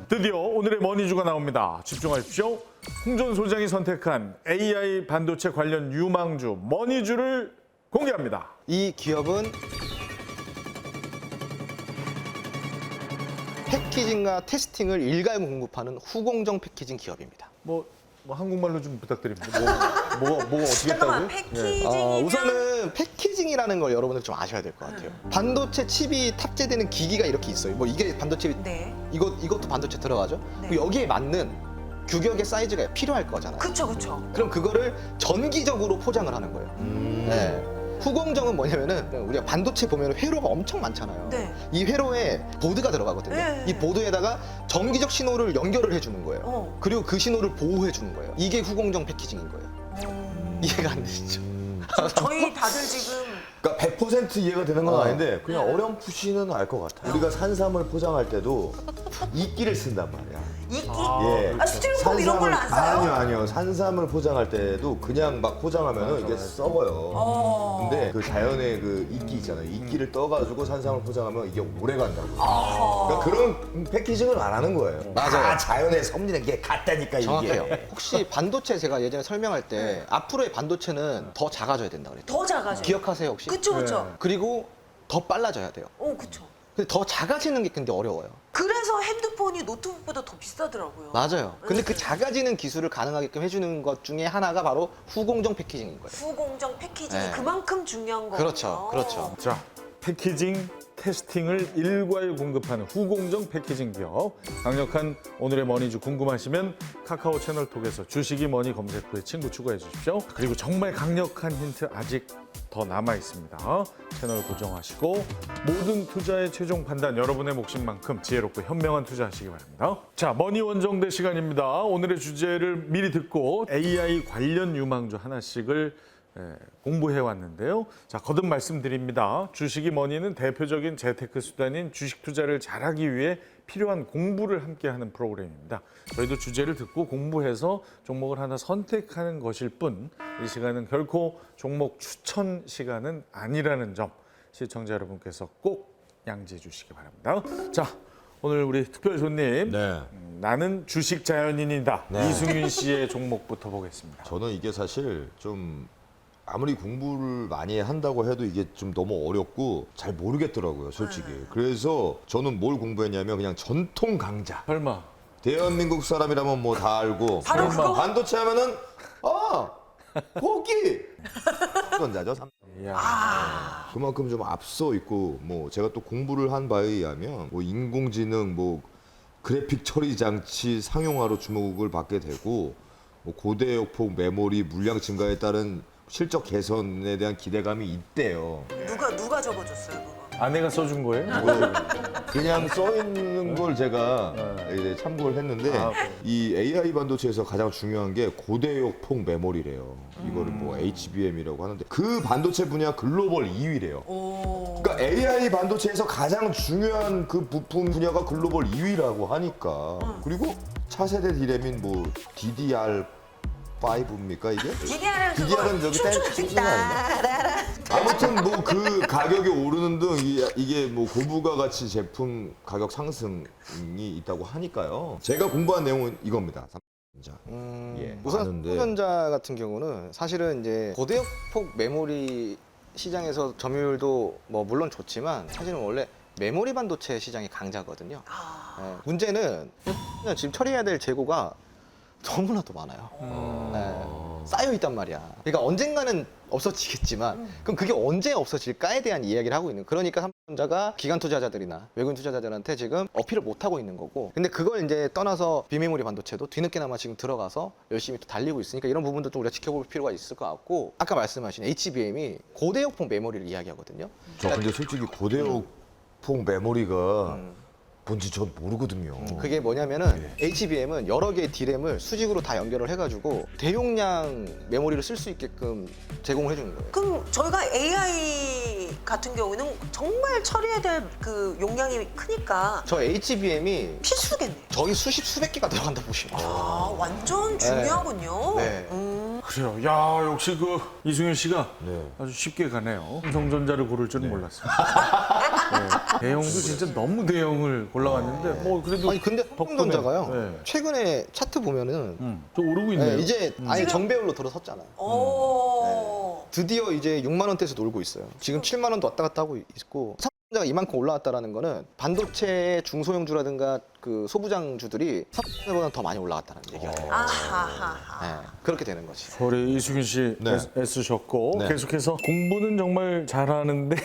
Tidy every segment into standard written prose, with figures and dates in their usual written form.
드디어 오늘의 머니주가 나옵니다. 집중하십시오. 홍준 소장이 선택한 AI 반도체 관련 유망주 머니주를 공개합니다. 이 기업은 패키징과 테스팅을 일괄 공급하는 후공정 패키징 기업입니다. 뭐 한국말로 좀 부탁드립니다. 뭐가 어떻게 잠깐만, 했다고요? 패키징이면 우선은 패키징이라는 걸 여러분들 좀 아셔야 될 것 같아요. 반도체 칩이 탑재되는 기기가 이렇게 있어요. 뭐 이게 반도체 네. 이것도 반도체 들어가죠. 네. 그리고 여기에 맞는 규격의 사이즈가 필요할 거잖아요. 그쵸. 그럼 그거를 전기적으로 포장을 하는 거예요. 네. 후공정은 뭐냐면은 우리가 반도체 보면 회로가 엄청 많잖아요. 네. 이 회로에 보드가 들어가거든요. 네. 이 보드에다가 전기적 신호를 연결을 해주는 거예요. 그리고 그 신호를 보호해 주는 거예요. 이게 후공정 패키징인 거예요. 이해가 안 되시죠? 저희 다들 지금 그러니까 100% 이해가 되는 건 아닌데 그냥 어렴풋이는 알 것 같아. 우리가 산삼을 포장할 때도 이끼를 쓴단 말이야. 이끼, 예. 스티로폼 이런 걸로 안 써요? 아니요. 산삼을 포장할 때도 그냥 막 포장하면 이게 썩어요. 근데 그 자연의 그 이끼 있잖아요. 이끼를 떠가지고 산삼을 포장하면 이게 오래 간다고. 그러니까 그런 패키징을 안 하는 거예요. 맞아요. 다 자연의 섭리는 게 같다니까 정확해요. 이게. 혹시 반도체 제가 예전에 설명할 때 앞으로의 반도체는 더 작아져야 된다고 그랬죠. 더 작아져요. 기억하세요 혹시? 그쵸. 그리고 더 빨라져야 돼요. 그쵸. 근데 더 작아지는 게 근데 어려워요. 그래서 핸드폰이 노트북보다 더 비싸더라고요. 맞아요. 근데 그 네. 작아지는 기술을 가능하게끔 해주는 것 중에 하나가 바로 후공정 패키징인 거예요. 후공정 패키징이 네. 그만큼 중요한 거예요. 그렇죠. 자, 패키징, 테스팅을 일괄 공급하는 후공정 패키징 기업. 강력한 오늘의 머니주 궁금하시면 카카오 채널톡에서 주식이 머니 검색 후에 친구 추가해 주십시오. 그리고 정말 강력한 힌트 아직 더 남아 있습니다. 채널 고정하시고 모든 투자의 최종 판단 여러분의 몫인 만큼 지혜롭고 현명한 투자하시기 바랍니다. 자, 머니 원정대 시간입니다. 오늘의 주제를 미리 듣고 AI 관련 유망주 하나씩을 공부해 왔는데요. 자, 거듭 말씀드립니다. 주식이 머니는 대표적인 재테크 수단인 주식 투자를 잘하기 위해 필요한 공부를 함께하는 프로그램입니다. 저희도 주제를 듣고 공부해서 종목을 하나 선택하는 것일 뿐, 이 시간은 결코 종목 추천 시간은 아니라는 점 시청자 여러분께서 꼭 양지해 주시기 바랍니다. 자, 오늘 우리 특별 손님 네. 나는 주식 자연인이다. 네. 이승윤 씨의 종목부터 보겠습니다. 저는 이게 사실 좀 아무리 공부를 많이 한다고 해도 이게 좀 너무 어렵고 잘 모르겠더라고요, 솔직히. 그래서 저는 뭘 공부했냐면 그냥 전통 강자. 설마 대한민국 사람이라면 뭐 다 알고. 바로 그거? 반도체 하면은 고기. 전자죠. 이야. 그만큼 좀 앞서 있고 뭐 제가 또 공부를 한 바에 의하면 뭐 인공지능 뭐 그래픽 처리 장치 상용화로 주목을 받게 되고 뭐 고대역폭 메모리 물량 증가에 따른 실적 개선에 대한 기대감이 있대요. 누가 적어줬어요, 그거? 아내가 써준 거예요? 그냥 써 있는 걸 제가 이제 참고를 했는데 이 AI 반도체에서 가장 중요한 게 고대역폭 메모리래요. 이거를 뭐 HBM이라고 하는데 그 반도체 분야 글로벌 2위래요. 그러니까 AI 반도체에서 가장 중요한 그 부품 분야가 글로벌 2위라고 하니까 그리고 차세대 디램인 뭐 DDR5입니까 이게? DDR은 저기 춤추는 아닌가? 아무튼 뭐 그 가격이 오르는 등 이게 뭐 고부가가치 제품 가격 상승이 있다고 하니까요. 제가 공부한 내용은 이겁니다. 삼성전자. 예, 우선 많은데. 삼성전자 같은 경우는 사실은 이제 고대역폭 메모리 시장에서 점유율도 뭐 물론 좋지만 사실은 원래 메모리 반도체 시장이 강자거든요. 예, 문제는 지금 처리해야 될 재고가 너무나도 많아요. 쌓여 있단 말이야. 그러니까 언젠가는 없어지겠지만 그럼 그게 언제 없어질까에 대한 이야기를 하고 있는. 그러니까 삼성전자가 기관 투자자들이나 외국인 투자자들한테 지금 어필을 못 하고 있는 거고. 근데 그걸 이제 떠나서 비메모리 반도체도 뒤늦게나마 지금 들어가서 열심히 또 달리고 있으니까 이런 부분도 좀 우리가 지켜볼 필요가 있을 것 같고, 아까 말씀하신 HBM이 고대역폭 메모리를 이야기하거든요. 저 근데 솔직히 고대역폭 메모리가 뭔지 전 모르거든요. 그게 뭐냐면은 HBM은 여러 개의 D램을 수직으로 다 연결을 해가지고 대용량 메모리를 쓸 수 있게끔 제공을 해주는 거예요. 그럼 저희가 AI 같은 경우는 정말 처리해야 될 그 용량이 크니까 저 HBM이 필수겠네요. 저기 수백 개가 들어간다 보시면 돼요. 완전 중요하군요. 네. 그래요. 야, 역시 그 이승윤 씨가 네. 아주 쉽게 가네요. 삼성전자를 고를 줄은 몰랐습니다. 대형도 진짜 너무 대형을 골라갔는데 뭐 그래도 아니 근데 삼성전자가요. 네. 최근에 차트 보면은 좀 오르고 있네요. 이제 아예 정배열로 들어섰잖아요. 오. 드디어 이제 6만 원대에서 놀고 있어요. 지금 7만 원도 왔다 갔다 하고 있고 삼성전자가 이만큼 올라왔다라는 거는 반도체 중소형주라든가 그 소부장주들이 삼성전자보다 더 많이 올라갔다는 얘기가 돼요. 아하하하. 네, 그렇게 되는 거지. 우리 이수균 씨 네. 애쓰셨고 네. 계속해서 공부는 정말 잘하는데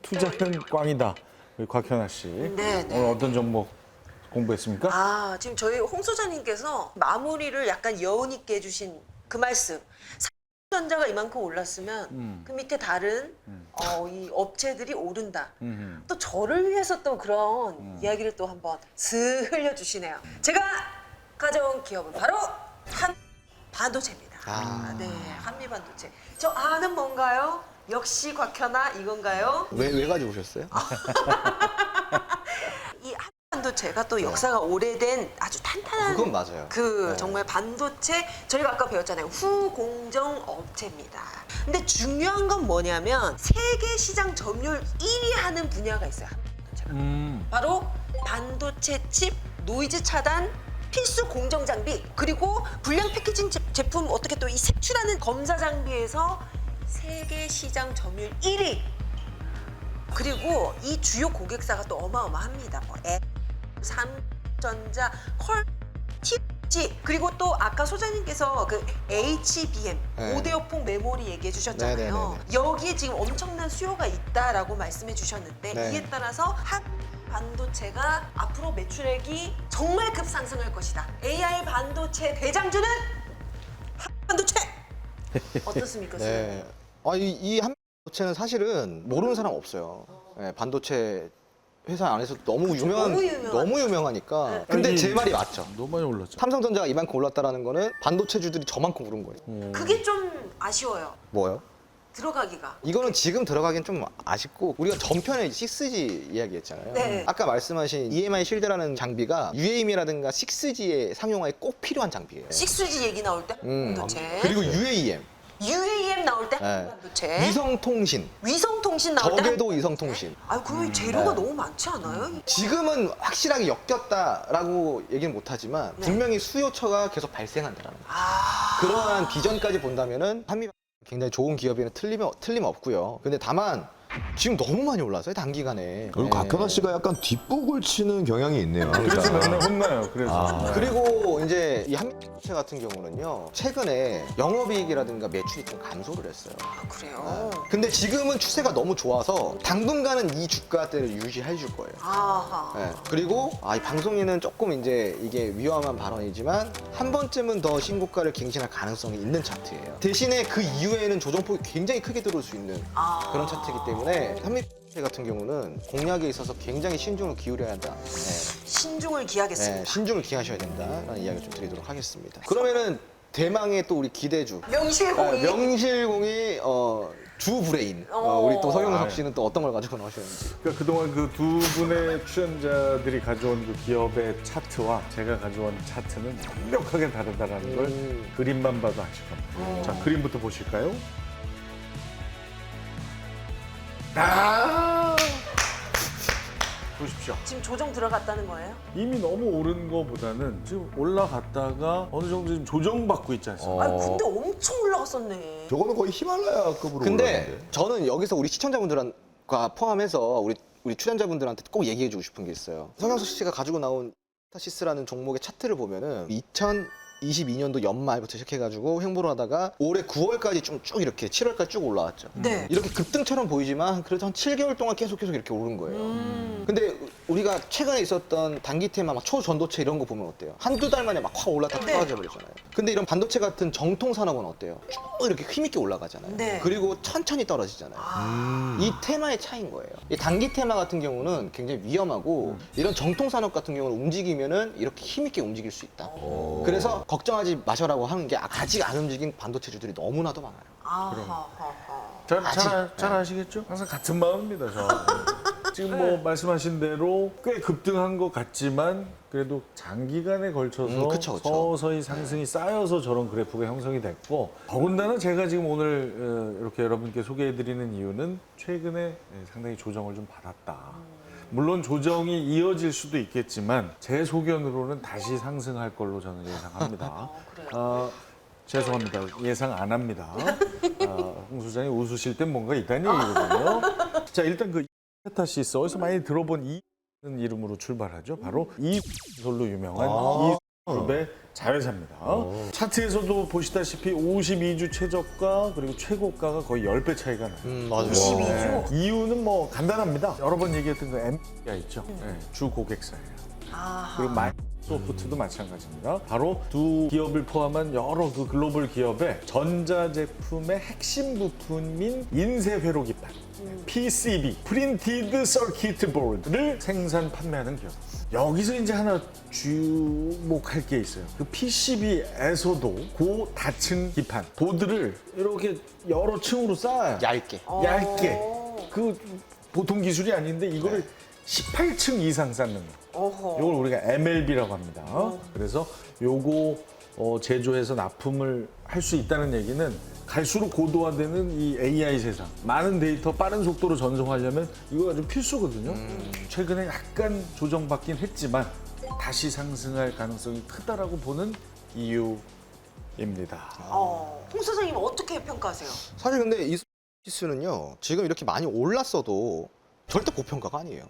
투자는 꽝이다. 우리 곽현아 씨 네, 네. 오늘 어떤 종목 공부했습니까? 아, 지금 저희 홍 소장님께서 마무리를 약간 여운 있게 해주신 그 말씀. 삼성전자가 이만큼 올랐으면 그 밑에 다른 이 업체들이 오른다. 또 저를 위해서 또 그런 이야기를 또 한번 슥 흘려주시네요. 제가 가져온 기업은 바로 한반도체입니다. 네, 한미반도체. 저 아는 뭔가요? 역시 곽현아 이건가요? 왜 가지고 오셨어요? 이 한반도체가 또 역사가 오래된 아주 탄탄한 그건 맞아요. 그 네. 정말 반도체 저희가 아까 배웠잖아요. 후공정 업체입니다. 근데 중요한 건 뭐냐면 세계 시장 점유율 1위 하는 분야가 있어요. 한반도체가. 바로 반도체 칩, 노이즈 차단, 필수 공정 장비, 그리고 불량 패키징 제품 어떻게 또 이 색출하는 검사 장비에서 세계 시장 점유율 1위. 그리고 이 주요 고객사가 또 어마어마합니다. 뭐 삼전자, 컬, TG, 그리고 또 아까 소장님께서 그 HBM, 네. 5대5폭 메모리 얘기해 주셨잖아요. 네네네네. 여기에 지금 엄청난 수요가 있다라고 말씀해 주셨는데 네. 이에 따라서 한 반도체가 앞으로 매출액이 정말 급상승할 것이다. AI 반도체 대장주는 한 반도체! 어떻습니까? 네. 이 한반도체는 사실은 모르는 사람 없어요. 네, 반도체 회사 안에서 너무 유명하니까. 네. 근데 아니, 제 말이 맞죠. 너무 많이 올랐죠. 삼성전자가 이만큼 올랐다라는 거는 반도체주들이 저만큼 오른 거예요. 그게 좀 아쉬워요. 뭐요? 들어가기가. 이거는 지금 들어가긴 좀 아쉽고 우리가 전편에 6G 이야기했잖아요. 네. 아까 말씀하신 EMI 실드라는 장비가 UAM이라든가 6G의 상용화에 꼭 필요한 장비예요. 6G 얘기 나올 때 반도체. 그리고 UAM, UAM 나올 때 네. 반도체. 위성통신, 위성통신 나올 때. 저궤도 위성통신. 아, 그 재료가 너무 많지 않아요? 지금은 확실하게 엮였다라고 얘기는 못하지만 네. 분명히 수요처가 계속 발생한다라는 거예요. 아. 그러한 비전까지 본다면은 한미 굉장히 좋은 기업에는 틀림없고요. 근데 다만 지금 너무 많이 올라서요 단기간에. 그리고 곽현아 씨가 약간 뒷북을 치는 경향이 있네요. 그래서 항상. 맨날 혼나요. 그래서. 그리고 이제 이 한미체 같은 경우는요 최근에 영업이익이라든가 매출이 좀 감소를 했어요. 아, 그래요? 근데 지금은 추세가 너무 좋아서 당분간은 이 주가대를 유지해 줄 거예요. 아하. 네. 그리고 이 방송에는 조금 이제 이게 위험한 발언이지만 한 번쯤은 더 신고가를 갱신할 가능성이 있는 차트예요. 대신에 그 이후에는 조정폭이 굉장히 크게 들어올 수 있는 그런 차트이기 때문에 한미체 같은 경우는 공략에 있어서 굉장히 신중을 기울여야 한다. 네. 신중을 기하겠습니다. 네, 신중을 기하셔야 된다라는 이야기를 좀 드리도록 하겠습니다. 그러면은 대망의 또 우리 기대주 명실공히. 명실공히 주 브레인 우리 또 서경석 씨는 또 어떤 걸 가지고 나오셨는지. 그러니까 그동안 그 두 분의 출연자들이 가져온 그 기업의 차트와 제가 가져온 차트는 완벽하게 다르다는 걸 그림만 봐도 아실 겁니다. 자, 그림부터 보실까요? 보십시오. 지금 조정 들어갔다는 거예요? 이미 너무 오른 거보다는 지금 올라갔다가 어느 정도 지금 조정받고 있지 않습니까? 아, 근데 엄청 올라갔었네. 저거는 거의 히말라야급으로 근데 올랐는데. 저는 여기서 우리 시청자분들과 포함해서 우리 출연자분들한테 꼭 얘기해주고 싶은 게 있어요. 서경석 씨가 가지고 나온 타시스라는 종목의 차트를 보면은 2022년도 연말부터 시작해가지고 횡보를 하다가 올해 9월까지 좀 쭉 이렇게 7월까지 쭉 올라왔죠. 네. 이렇게 급등처럼 보이지만 그래도 한 7개월 동안 계속 이렇게 오른 거예요. 근데 우리가 최근에 있었던 단기 테마 막 초전도체 이런 거 보면 어때요? 한두 달 만에 막 확 올랐다가 네. 떨어져 버리잖아요. 근데 이런 반도체 같은 정통 산업은 어때요? 쭉 이렇게 힘있게 올라가잖아요. 네. 그리고 천천히 떨어지잖아요. 이 테마의 차이인 거예요. 이 단기 테마 같은 경우는 굉장히 위험하고 이런 정통 산업 같은 경우는 움직이면은 이렇게 힘있게 움직일 수 있다. 그래서 걱정하지 마셔라고 하는 게 아직 안 움직인 반도체주들이 너무나도 많아요. 아하하하. 잘 아시겠죠? 항상 같은 마음입니다, 저. 지금 뭐 말씀하신 대로 꽤 급등한 것 같지만 그래도 장기간에 걸쳐서 그쵸, 그쵸. 서서히 상승이 쌓여서 저런 그래프가 형성이 됐고 더군다나 제가 지금 오늘 이렇게 여러분께 소개해드리는 이유는 최근에 상당히 조정을 좀 받았다. 물론 조정이 이어질 수도 있겠지만 제 소견으로는 다시 상승할 걸로 저는 예상합니다. 그래요? 죄송합니다. 예상 안 합니다. 홍 소장이 웃으실 땐 뭔가 있다는 얘기거든요. 자, 일단 그 이타시스 어디서 많이 들어본 이 이름으로 출발하죠. 바로 이솔로 유명한 이 그룹의 자회사입니다. 차트에서도 보시다시피 52주 최저가 그리고 최고가가 거의 10배 차이가 나요. 맞아요. 22주? 이유는 뭐 간단합니다. 여러 번 얘기했던 그 MB가 있죠. 네, 주 고객사예요. 아하. 그리고 마이크로소프트도 마찬가지입니다. 바로 두 기업을 포함한 여러 그 글로벌 기업의 전자제품의 핵심 부품인 인쇄 회로 기판, PCB, 프린티드 서킷 보드를 생산 판매하는 기업. 여기서 이제 하나 주목할 게 있어요. 그 PCB에서도 고다층 기판, 보드를 이렇게 여러 층으로 쌓아요. 얇게. 얇게. 그 보통 기술이 아닌데 이거를 18층 이상 쌓는 거. 어허. 이걸 우리가 MLB라고 합니다. 그래서 요거 제조해서 납품을 할 수 있다는 얘기는 갈수록 고도화되는 이 AI 세상, 많은 데이터 빠른 속도로 전송하려면 이거 아주 필수거든요. 최근에 약간 조정받긴 했지만 다시 상승할 가능성이 크다라고 보는 이유입니다. 홍 소장님 어떻게 평가하세요? 사실 근데 이 피스는요 지금 이렇게 많이 올랐어도 절대 고평가가 아니에요.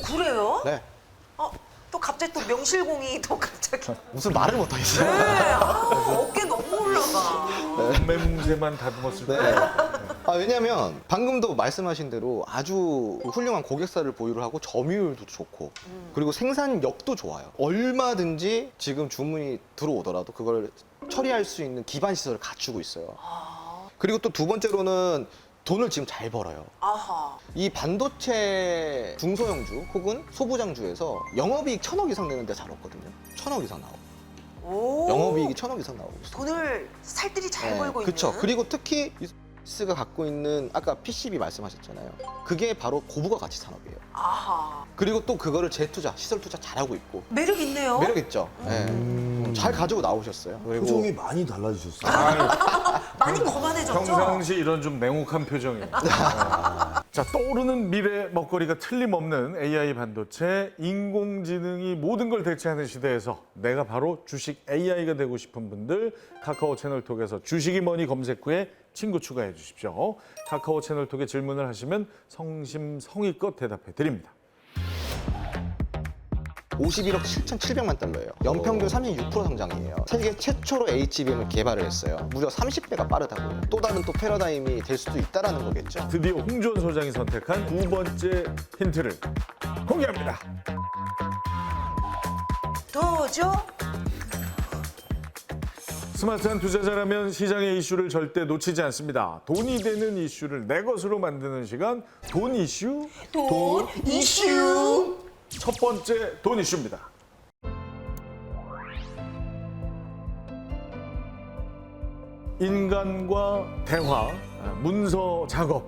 그래요? 네. 또 갑자기 또 명실공히 또 갑자기. 무슨 말을 못 하겠어요. 네, 어깨 너무 올라가. 몸매뭉새만 다듬었을 때. 네. 왜냐면 방금도 말씀하신 대로 아주 훌륭한 고객사를 보유를 하고 점유율도 좋고 그리고 생산력도 좋아요. 얼마든지 지금 주문이 들어오더라도 그걸 처리할 수 있는 기반 시설을 갖추고 있어요. 그리고 또 두 번째로는 돈을 지금 잘 벌어요. 아하. 이 반도체 중소형주 혹은 소부장주에서 영업이익 1,000억 이상 내는 데 잘 없거든요. 1,000억 이상 나오고. 오. 영업이익이 1,000억 이상 나오고 있어요. 돈을 살뜰히 잘 벌고 그쵸. 있는. 그리고 특히 이스가 갖고 있는 아까 PCB 말씀하셨잖아요. 그게 바로 고부가 가치 산업이에요. 아하. 그리고 또 그거를 재투자, 시설 투자 잘하고 있고. 매력 있네요. 매력 있죠. 잘 가지고 나오셨어요. 그리고 표정이 많이 달라지셨어요. 많이 거만해졌죠? 평상시 이런 좀 냉혹한 표정이에요. 자, 떠오르는 미래 먹거리가 틀림없는 AI 반도체, 인공지능이 모든 걸 대체하는 시대에서 내가 바로 주식 AI가 되고 싶은 분들 카카오 채널톡에서 주식이 뭐니 검색 후에 친구 추가해 주십시오. 카카오 채널톡에 질문을 하시면 성심성의껏 대답해 드립니다. 51억 7,700만 달러예요. 연평균 36% 성장이에요. 세계 최초로 HBM을 개발을 했어요. 무려 30배가 빠르다고요. 또 다른 또 패러다임이 될 수도 있다라는 거겠죠. 드디어 홍주원 소장이 선택한 두 번째 힌트를 공개합니다. 도죠? 스마트한 투자자라면 시장의 이슈를 절대 놓치지 않습니다. 돈이 되는 이슈를 내 것으로 만드는 시간, 돈 이슈? 돈 이슈. 첫 번째 돈 이슈입니다. 인간과 대화, 문서 작업,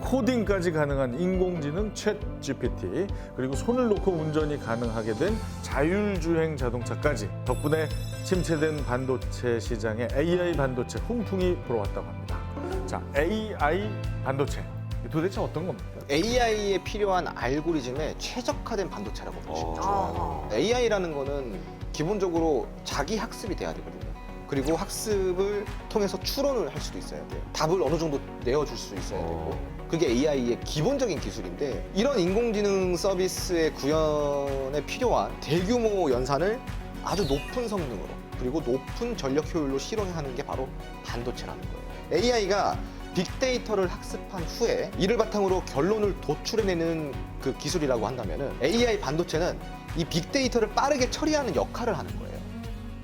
코딩까지 가능한 인공지능 챗 GPT, 그리고 손을 놓고 운전이 가능하게 된 자율주행 자동차까지 덕분에 침체된 반도체 시장에 AI 반도체 훈풍이 불어왔다고 합니다. 자, AI 반도체. 도대체 어떤 겁니까? AI에 필요한 알고리즘에 최적화된 반도체라고 보시면 좋아요. AI라는 거는 기본적으로 자기 학습이 돼야 되거든요. 그리고 학습을 통해서 추론을 할 수도 있어야 돼요. 답을 어느 정도 내어줄 수 있어야 되고. 그게 AI의 기본적인 기술인데 이런 인공지능 서비스의 구현에 필요한 대규모 연산을 아주 높은 성능으로 그리고 높은 전력 효율로 실현하는 게 바로 반도체라는 거예요. AI가 빅데이터를 학습한 후에 이를 바탕으로 결론을 도출해내는 그 기술이라고 한다면 AI 반도체는 이 빅데이터를 빠르게 처리하는 역할을 하는 거예요.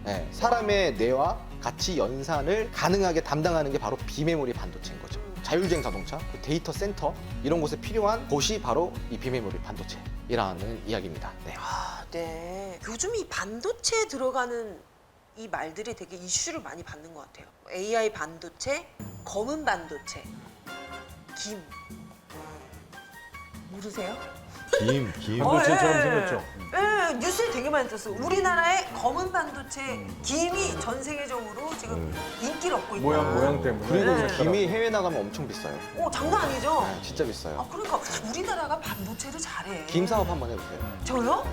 네, 사람의 뇌와 같이 연산을 가능하게 담당하는 게 바로 비메모리 반도체인 거죠. 자율주행 자동차, 데이터 센터 이런 곳에 필요한 곳이 바로 이 비메모리 반도체이라는 이야기입니다. 네. 네. 요즘 이 반도체에 들어가는 이 말들이 되게 이슈를 많이 받는 것 같아요. AI 반도체, 검은 반도체, 김. 모르세요? 김. 반도체처럼 예. 생겼죠. 예, 뉴스에 되게 많이 떴어요. 우리나라의 검은 반도체 김이 전 세계적으로 지금 인기를 얻고 있다. 모양 때문에. 그리고 네. 김이 해외 나가면 엄청 비싸요. 오, 장난 아니죠? 네, 진짜 비싸요. 아, 그러니까 우리나라가 반도체를 잘해. 김 사업 한번 해보세요. 저요?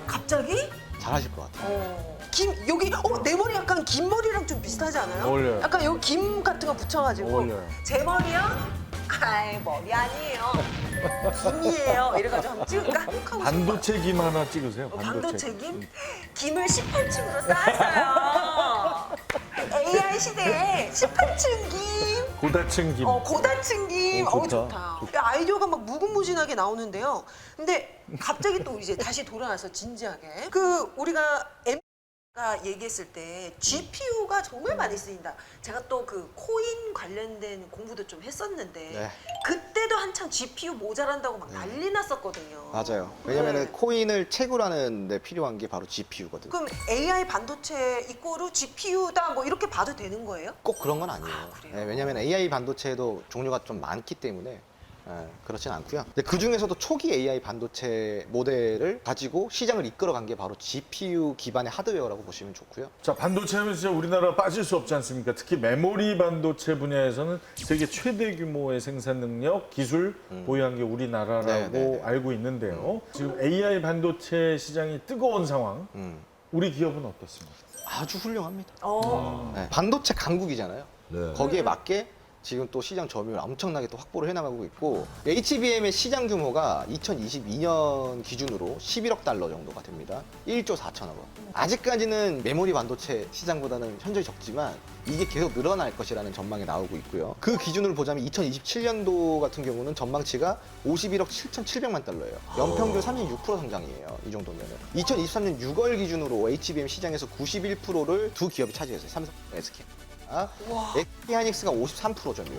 갑자기? 잘하실 것 같아요. 김 여기 내 머리 약간 긴 머리랑 좀 비슷하지 않아요? 어울려요. 약간 여기 김 같은 거 붙여가지고 어울려요. 제 머리요? 아이 머리 아니에요. 김이에요. 이래가지고 한번 찍을까? 하고 싶어요. 반도체 김 하나 찍으세요. 반도체 김? 김을 18층으로 쌓았어요. AI 시대에 18층 김. 고다층 김. 고다층 김. 좋다. 좋다. 아이디어가 막 무궁무진하게 나오는데요. 근데 갑자기 또 이제 다시 돌아와서 진지하게. 우리가 가 얘기했을 때 GPU가 정말 많이 쓰인다. 제가 또 그 코인 관련된 공부도 좀 했었는데 네. 그때도 한창 GPU 모자란다고 막 난리 났었거든요. 맞아요. 왜냐면 네. 코인을 채굴하는 데 필요한 게 바로 GPU거든요. 그럼 AI 반도체 이꼬르 GPU다 뭐 이렇게 봐도 되는 거예요? 꼭 그런 건 아니에요. 아, 그래요? 네, 왜냐면 AI 반도체도 종류가 좀 많기 때문에 그렇진 않고요. 근데 그 중에서도 초기 AI 반도체 모델을 가지고 시장을 이끌어간 게 바로 GPU 기반의 하드웨어라고 보시면 좋고요. 자, 반도체 하면 진짜 우리나라 빠질 수 없지 않습니까? 특히 메모리 반도체 분야에서는 세계 최대 규모의 생산 능력, 기술 보유한 게 우리나라라고 네, 네, 네. 알고 있는데요. 지금 AI 반도체 시장이 뜨거운 상황, 우리 기업은 어떻습니까? 아주 훌륭합니다. 어. 네, 반도체 강국이잖아요. 네. 거기에 맞게 지금 또 시장 점유율 엄청나게 또 확보를 해나가고 있고 HBM의 시장 규모가 2022년 기준으로 11억 달러 정도가 됩니다. 1조 4천억 원. 아직까지는 메모리 반도체 시장보다는 현저히 적지만 이게 계속 늘어날 것이라는 전망이 나오고 있고요. 그 기준으로 보자면 2027년도 같은 경우는 전망치가 51억 7,700만 달러예요. 연평균 36% 성장이에요. 이 정도면은. 2023년 6월 기준으로 HBM 시장에서 91%를 두 기업이 차지했어요. 삼성, SK. SK하이닉스가 53% 점유율,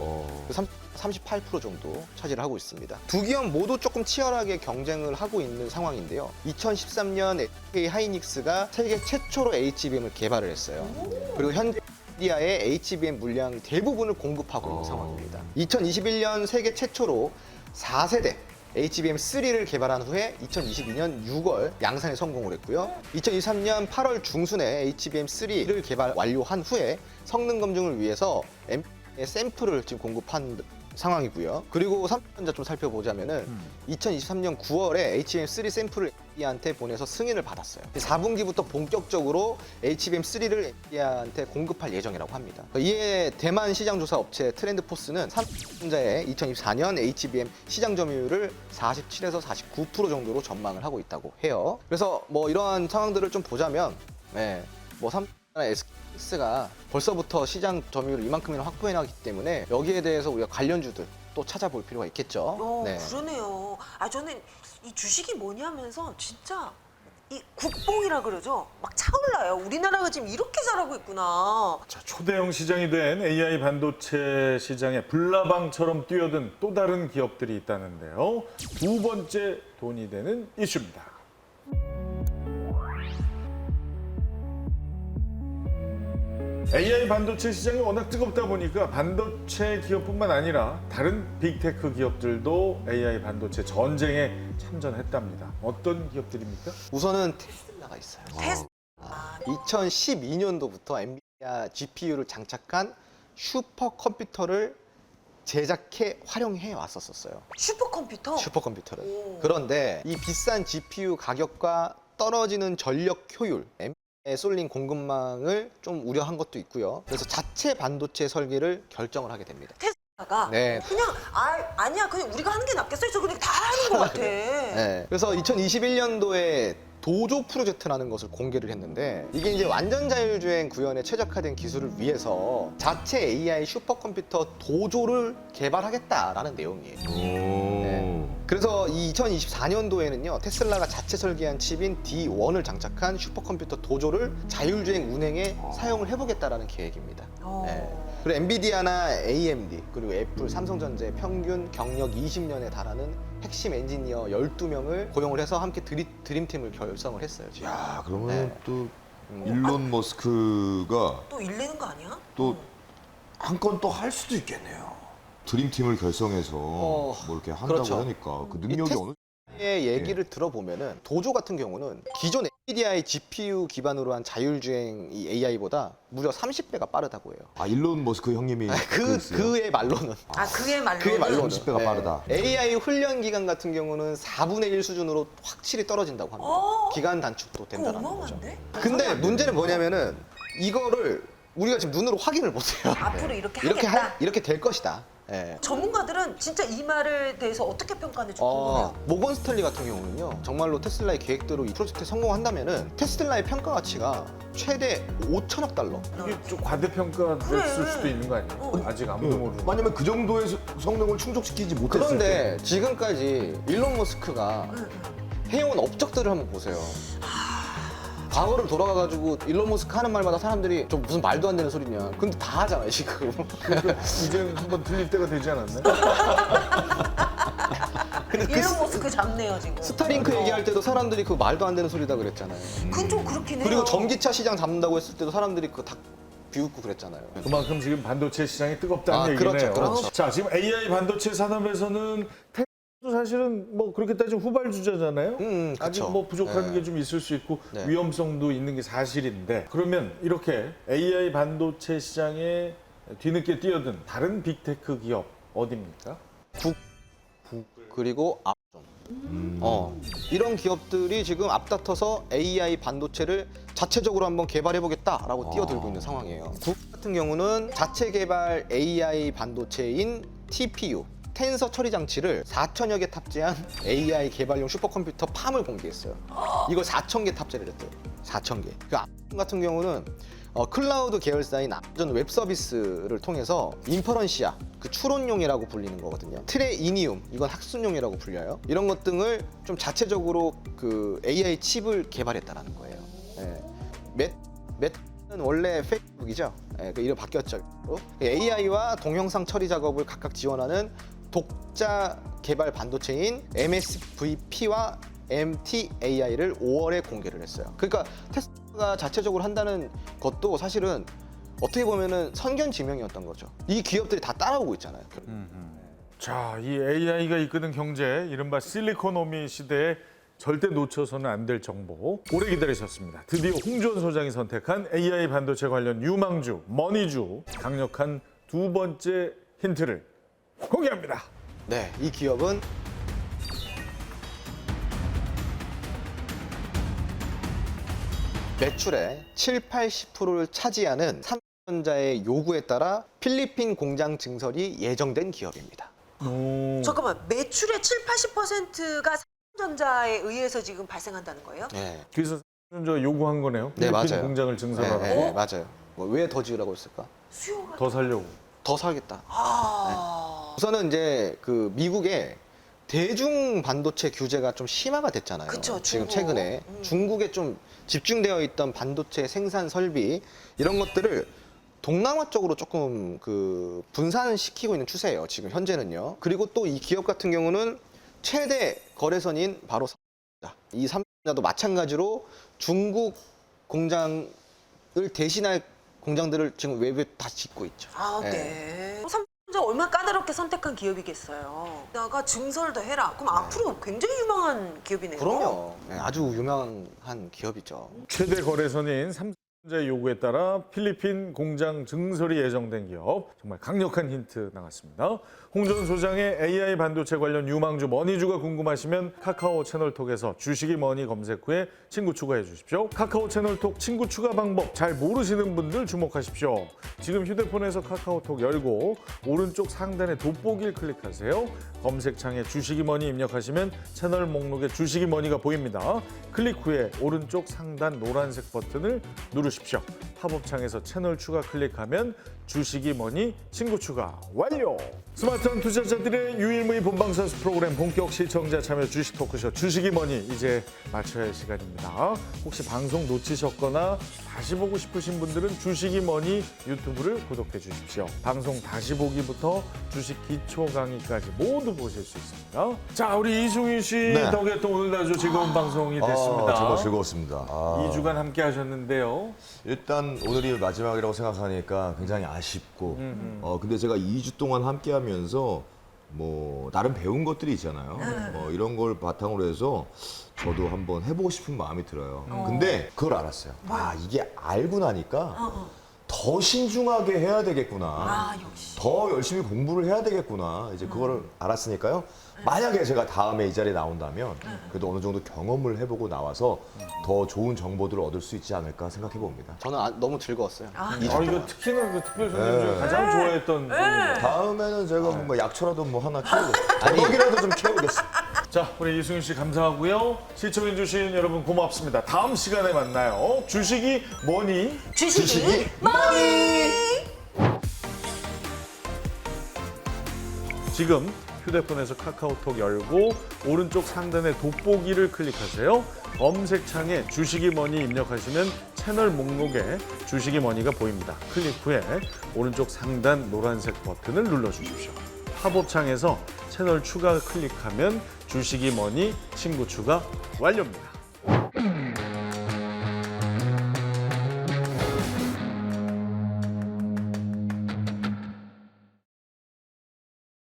38% 정도 차지를 하고 있습니다. 두 기업 모두 조금 치열하게 경쟁을 하고 있는 상황인데요. 2013년 SK하이닉스가 세계 최초로 HBM을 개발을 했어요. 그리고 현재 엔비디아의 HBM 물량 대부분을 공급하고 있는 상황입니다. 2021년 세계 최초로 4세대 HBM3를 개발한 후에 2022년 6월 양산에 성공을 했고요. 2023년 8월 중순에 HBM3를 개발 완료한 후에 성능 검증을 위해서 엔비디아의 샘플을 지금 공급한 상황이고요. 그리고 삼성전자 좀 살펴보자면은 2023년 9월에 HBM3 샘플을 엔비디아한테 보내서 승인을 받았어요. 4분기부터 본격적으로 HBM3를 엔비디아한테 공급할 예정이라고 합니다. 이에 대만 시장 조사 업체 트렌드포스는 삼성전자의 2024년 HBM 시장 점유율을 47에서 49% 정도로 전망을 하고 있다고 해요. 그래서 뭐 이러한 상황들을 좀 보자면, 뭐 삼성전자나 SK가 벌써부터 시장 점유율을 이만큼이나 확보해놨기 때문에 여기에 대해서 우리가 관련주들 또 찾아볼 필요가 있겠죠. 네. 그러네요. 저는 이 주식이 뭐냐면서 진짜 이 국뽕이라 그러죠. 막 차올라요. 우리나라가 지금 이렇게 잘하고 있구나. 자, 초대형 시장이 된 AI 반도체 시장에 불나방처럼 뛰어든 또 다른 기업들이 있다는데요. 두 번째 돈이 되는 이슈입니다. AI 반도체 시장이 워낙 뜨겁다 보니까 반도체 기업뿐만 아니라 다른 빅테크 기업들도 AI 반도체 전쟁에 참전했답니다. 어떤 기업들입니까? 우선은 테슬라가 있어요. 테슬라. 2012년도부터 엔비디아 GPU를 장착한 슈퍼컴퓨터를 제작해 활용해 왔었어요. 슈퍼컴퓨터? 슈퍼컴퓨터를. 오. 그런데 이 비싼 GPU 가격과 떨어지는 전력 효율, 엔비디아에 쏠린 공급망을 좀 우려한 것도 있고요. 그래서 자체 반도체 설계를 결정을 하게 됩니다. 테슬라가 네. 그냥 아니야 그냥 우리가 하는 게 낫겠어 해서 그냥 다 하는 것 같아. 네. 그래서 2021년도에 도조 프로젝트라는 것을 공개를 했는데 이게 이제 완전 자율주행 구현에 최적화된 기술을 위해서 자체 AI 슈퍼컴퓨터 도조를 개발하겠다라는 내용이에요. 네. 그래서 이 2024년도에는요 테슬라가 자체 설계한 칩인 D1을 장착한 슈퍼컴퓨터 도조를 자율주행 운행에 사용을 해보겠다라는 계획입니다. 네. 그리고 엔비디아나 AMD 그리고 애플, 삼성전자의 평균 경력 20년에 달하는 핵심 엔지니어 12명을 고용을 해서 함께 드림팀을 결성을 했어요. 지금. 야, 그러면 네. 또 일론 머스크가 또 일내는 거 아니야? 또 한 건 또 할 수도 있겠네요. 드림팀을 결성해서 뭐 이렇게 한다고 그렇죠. 하니까 그 능력이 이 어느 의 얘기를 들어보면은 도조 같은 경우는 기존 엔비디아의 GPU 기반으로 한 자율주행 이 AI보다 무려 30배가 빠르다고 해요. 아 일론 머스크 형님이 그의 말로는. 그의 말로는 그의 말로는 30배가 빠르다. AI 훈련 기간 같은 경우는 4분의 1 수준으로 확실히 떨어진다고 합니다. 기간 단축도 그거 된다는 거죠. 어마어마한데? 근데 문제는 뭐냐면은 이거를 우리가 지금 눈으로 확인을 못해요. 앞으로 이렇게 하겠다. 이렇게 될 것이다. 예. 전문가들은 진짜 이 말에 대해서 어떻게 평가하는지 궁금해요. 모건 스탠리 같은 경우는요, 정말로 테슬라의 계획대로 이 프로젝트에 성공한다면은 테슬라의 평가 가치가 최대 5천억 달러. 이게 좀 과대평가됐을 그래. 수도 있는 거 아니에요? 아직 아무도 모르는. 만약에 그 정도의 성능을 충족시키지 못했을 때 그런데 지금까지 일론 머스크가 해온 업적들을 한번 보세요. 과거를 돌아가가지고 일론 머스크 하는 말마다 사람들이 좀 무슨 말도 안 되는 소리냐. 근데 다 하잖아요, 지금. 이제 한번 들릴 때가 되지 않았나요? 근데 일론 머스크 잡네요 지금. 스타링크 얘기할 때도 사람들이 그 말도 안 되는 소리다 그랬잖아요. 그건 좀 그렇긴 해요. 그리고 전기차 시장 잡는다고 했을 때도 사람들이 그거 다 비웃고 그랬잖아요. 그만큼 지금 반도체 시장이 뜨겁다는 그렇죠, 얘기네요. 그렇죠. 자, 지금 AI 반도체 산업에서는 테슬라도 사실은 뭐 그렇게 따지면 후발주자잖아요. 아직 그쵸. 뭐 부족한 네. 게 좀 있을 수 있고 네. 위험성도 있는 게 사실인데 그러면 이렇게 AI 반도체 시장에 뒤늦게 뛰어든 다른 빅테크 기업 어디입니까? 그리고 아마존. 이런 기업들이 지금 앞다퉈서 AI 반도체를 자체적으로 한번 개발해보겠다라고 뛰어들고 있는 상황이에요. 구글 같은 경우는 자체 개발 AI 반도체인 TPU, 텐서 처리 장치를 4천여 개 탑재한 AI 개발용 슈퍼컴퓨터 팜을 공개했어요. 이걸 4천 개 탑재를 했대요. 4천 개. 그 아마존 같은 경우는 클라우드 계열사인 아마존 웹 서비스를 통해서 인퍼런시아, 그 추론용이라고 불리는 거거든요. 트레이니움, 이건 학습용이라고 불려요. 이런 것 등을 좀 자체적으로 그 AI 칩을 개발했다라는 거예요. 메타는 원래 페이스북이죠. 그 이름 바뀌었죠. AI와 동영상 처리 작업을 각각 지원하는 독자 개발 반도체인 MSVP와 MTAI를 5월에 공개를 했어요. 그러니까 테슬라가 자체적으로 한다는 것도 사실은 어떻게 보면은 선견지명이었던 거죠. 이 기업들이 다 따라오고 있잖아요. 자, 이 AI가 이끄는 경제, 이른바 실리콘오미 시대에 절대 놓쳐서는 안 될 정보 오래 기다리셨습니다. 드디어 홍준 소장이 선택한 AI 반도체 관련 유망주, 머니주, 강력한 두 번째 힌트를 공개합니다. 네, 이 기업은 매출의 70~80%를 차지하는 삼성전자의 요구에 따라 필리핀 공장 증설이 예정된 기업입니다. 잠깐만, 매출의 70~80%가 삼성전자에 의해서 지금 발생한다는 거예요? 네, 그래서 삼성전자가 요구한 거네요. 네, 필리핀 맞아요. 공장을 증설하라고. 네, 맞아요. 왜 더 지으라고 했을까? 수요가 더 살려고. 더 살겠다. 우선은 이제 그 미국의 대중 반도체 규제가 좀 심화가 됐잖아요. 그쵸, 지금 중국. 최근에 중국에 좀 집중되어 있던 반도체 생산 설비 이런 것들을 동남아 쪽으로 조금 그 분산시키고 있는 추세예요. 지금 현재는요. 그리고 또 이 기업 같은 경우는 최대 거래선인 바로 삼성전자. 이 삼성전자도 마찬가지로 중국 공장을 대신할 공장들을 지금 외부에 다 짓고 있죠. 네. 삼성전자 얼마나 까다롭게 선택한 기업이겠어요. 나가 증설도 해라. 그럼 앞으로 굉장히 유망한 기업이네요. 그럼요. 네, 아주 유명한 기업이죠. 최대 거래선인 삼성전자의 요구에 따라 필리핀 공장 증설이 예정된 기업. 정말 강력한 힌트 나갔습니다. 홍준 소장의 AI 반도체 관련 유망주 머니주가 궁금하시면 카카오 채널톡에서 주식이 머니 검색 후에 친구 추가해 주십시오. 카카오 채널톡 친구 추가 방법 잘 모르시는 분들 주목하십시오. 지금 휴대폰에서 카카오톡 열고 오른쪽 상단에 돋보기를 클릭하세요. 검색창에 주식이 머니 입력하시면 채널 목록에 주식이 머니가 보입니다. 클릭 후에 오른쪽 상단 노란색 버튼을 누르십시오. 팝업창에서 채널 추가 클릭하면 주식이 머니 친구 추가 완료! 스마트한 투자자들의 유일무이 본방사수 프로그램 본격 시청자 참여 주식 토크쇼 주식이 머니 이제 마쳐야 할 시간입니다. 혹시 방송 놓치셨거나 다시 보고 싶으신 분들은 주식이 머니 유튜브를 구독해 주십시오. 방송 다시 보기부터 주식 기초 강의까지 모두 보실 수 있습니다. 자, 우리 이승윤 씨 네. 덕에 또 오늘 아주 즐거운 방송이 됐습니다. 정말 즐거웠습니다. 2주간 함께 하셨는데요. 일단 오늘이 마지막이라고 생각하니까 굉장히 아쉽고 근데 제가 2주 동안 함께 하면서 뭐 나름 배운 것들이 있잖아요. 뭐 이런 걸 바탕으로 해서 저도 한번 해보고 싶은 마음이 들어요. 근데 그걸 알았어요. 아, 이게 알고 나니까 더 신중하게 해야 되겠구나. 아, 역시. 더 열심히 공부를 해야 되겠구나. 이제 그거를 알았으니까요. 만약에 제가 다음에 이 자리에 나온다면 그래도 어느 정도 경험을 해보고 나와서 더 좋은 정보들을 얻을 수 있지 않을까 생각해 봅니다. 저는 너무 즐거웠어요. 이거 특히나 그 특별 손님 중에 가장 좋아했던 손님이에요. 다음에는 제가 뭐 약초라도 뭐 하나 키우겠습니다. 저녁이라도 좀 키워보겠습니다. 자, 우리 이승윤 씨 감사하고요. 시청해주신 여러분 고맙습니다. 다음 시간에 만나요. 주식이 뭐니? 주식이 뭐니? 지금 휴대폰에서 카카오톡 열고 오른쪽 상단의 돋보기를 클릭하세요. 검색창에 주식이 뭐니 입력하시면 채널 목록에 주식이 뭐니가 보입니다. 클릭 후에 오른쪽 상단 노란색 버튼을 눌러주십시오. 팝업창에서 채널 추가 클릭하면 주식이 뭐니 친구 추가 완료입니다.